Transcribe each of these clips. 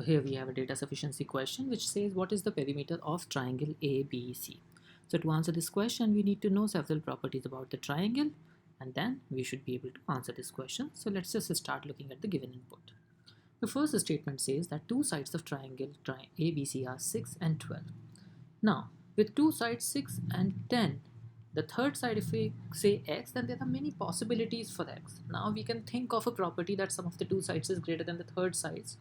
So here we have a data sufficiency question which says what is the perimeter of triangle ABC. So to answer this question, we need to know several properties about the triangle, and then we should be able to answer this question. So let's just start looking at the given input. The first statement says that two sides of triangle ABC are 6 and 12. Now, with two sides 6 and 10, the third side, if we say x, then there are many possibilities for x. Now we can think of a property that sum of the two sides is greater than the third sides,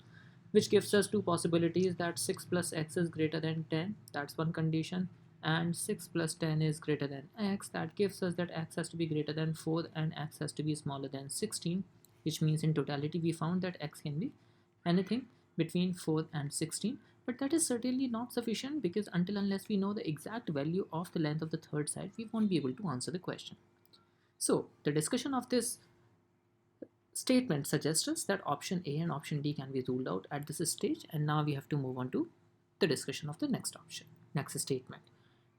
which gives us two possibilities that 6 plus x is greater than 10. That's one condition. And 6 plus 10 is greater than x. That gives us that x has to be greater than 4 and x has to be smaller than 16, which means in totality we found that x can be anything between 4 and 16. But that is certainly not sufficient, because until unless we know the exact value of the length of the third side, we won't be able to answer the question. So the discussion of this statement suggests us that option A and option D can be ruled out at this stage, and now we have to move on to the discussion of the next statement.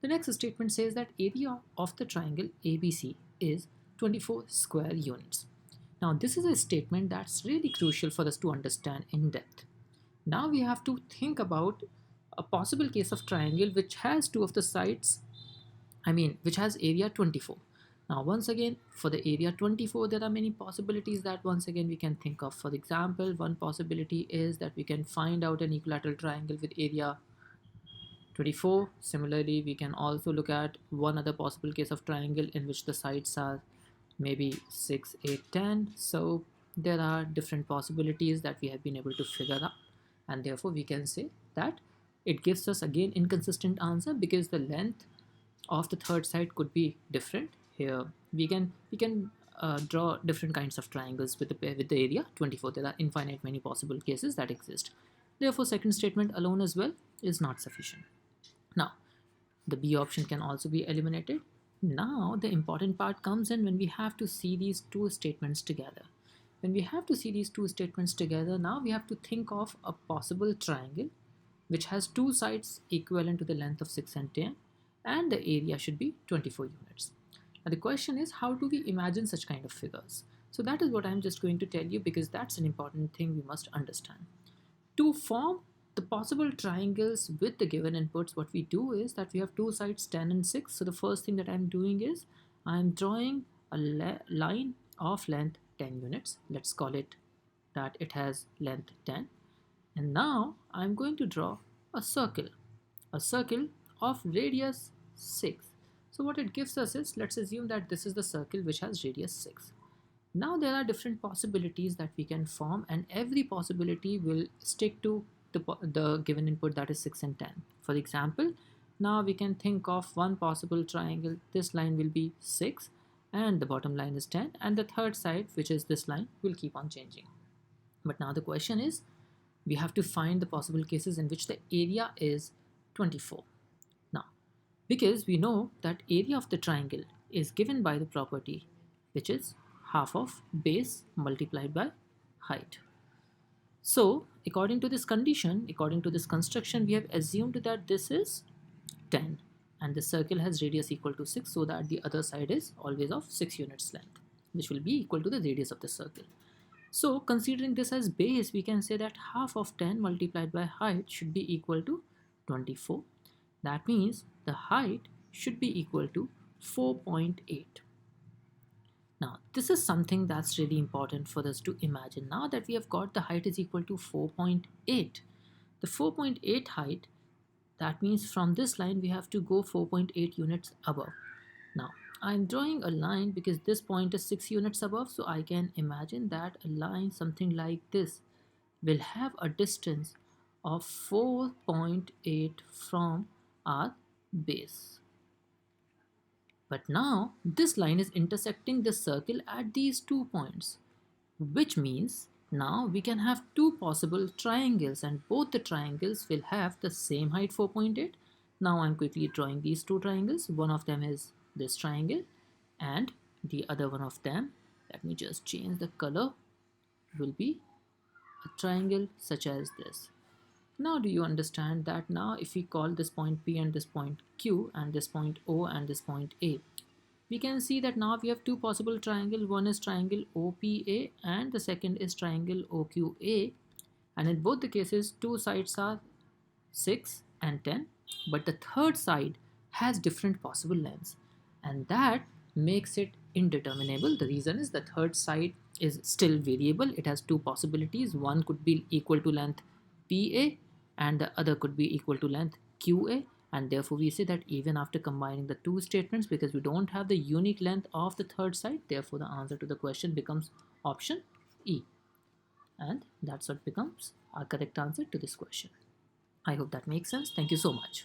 The next statement says that area of the triangle ABC is 24 square units. Now this is a statement that's really crucial for us to understand in depth. Now we have to think about a possible case of triangle which has two of the sides, which has area 24. Now once again, for the area 24, there are many possibilities that once again we can think of. For example, one possibility is that we can find out an equilateral triangle with area 24. Similarly, we can also look at one other possible case of triangle in which the sides are maybe 6, 8, 10. So there are different possibilities that we have been able to figure out, and therefore we can say that it gives us again inconsistent answer because the length of the third side could be different. Here we can draw different kinds of triangles with the area 24. There are infinite many possible cases that exist. Therefore second statement alone as well is not sufficient. Now the B option can also be eliminated. Now the important part comes in when we have to see these two statements together. When we have to see these two statements together, now we have to think of a possible triangle which has two sides equivalent to the length of 6 and 10, and the area should be 24 units. Now the question is, how do we imagine such kind of figures? So that is what I'm just going to tell you, because that's an important thing we must understand. To form the possible triangles with the given inputs, what we do is that we have two sides 10 and 6. So the first thing that I'm doing is I'm drawing a line of length 10 units. Let's call it that it has length 10. And now I'm going to draw a circle of radius 6. So what it gives us is, let's assume that this is the circle which has radius 6. Now there are different possibilities that we can form, and every possibility will stick to the given input, that is 6 and 10. For example, now we can think of one possible triangle. This line will be 6 and the bottom line is 10, and the third side, which is this line, will keep on changing. But now the question is, we have to find the possible cases in which the area is 24. Now, because we know that area of the triangle is given by the property which is half of base multiplied by height. So according to this condition, according to this construction, we have assumed that this is 10 and the circle has radius equal to 6, so that the other side is always of 6 units length, which will be equal to the radius of the circle. So considering this as base, we can say that half of 10 multiplied by height should be equal to 24. That means the height should be equal to 4.8. Now this is something that's really important for us to imagine. Now that we have got the height is equal to 4.8, the 4.8 height, that means from this line we have to go 4.8 units above. Now I'm drawing a line because this point is 6 units above, so I can imagine that a line something like this will have a distance of 4.8 from our base. But now this line is intersecting the circle at these 2 points, which means now we can have two possible triangles, and both the triangles will have the same height 4.8. Now I'm quickly drawing these two triangles. One of them is this triangle and the other one of them, let me just change the color, will be a triangle such as this. Now do you understand that now if we call this point P and this point Q and this point O and this point A, we can see that now we have two possible triangles. One is triangle OPA and the second is triangle OQA. And in both the cases, two sides are 6 and 10, but the third side has different possible lengths, and that makes it indeterminable. The reason is the third side is still variable. It has two possibilities. One could be equal to length PA and the other could be equal to length QA, and therefore we say that even after combining the two statements, because we don't have the unique length of the third side, therefore the answer to the question becomes option E, and that's what becomes our correct answer to this question. I hope that makes sense. Thank you so much.